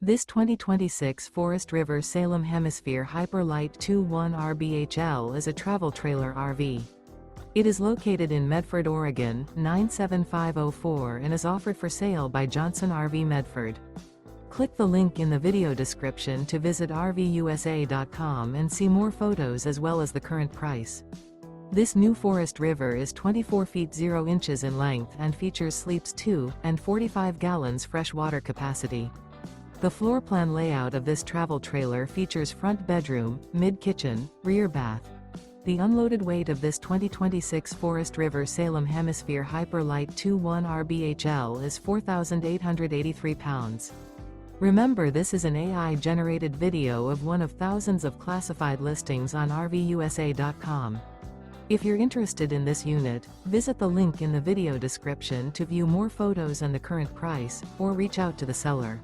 This 2026 Forest River Salem Hemisphere Hyper-Lyte 2.1 RBHL is a travel trailer RV. It is located in Medford, Oregon, 97504 and is offered for sale by Johnson RV Medford. Click the link in the video description to visit RVUSA.com and see more photos as well as the current price. This new Forest River is 24 feet 0 inches in length and features sleeps 2 and 45 gallons fresh water capacity. The floor plan layout of this travel trailer features front bedroom, mid-kitchen, rear bath. The unloaded weight of this 2026 Forest River Salem Hemisphere Hyper-Lyte 2.1 RBHL is 4,883 pounds. Remember, this is an AI-generated video of one of thousands of classified listings on RVUSA.com. If you're interested in this unit, visit the link in the video description to view more photos and the current price, or reach out to the seller.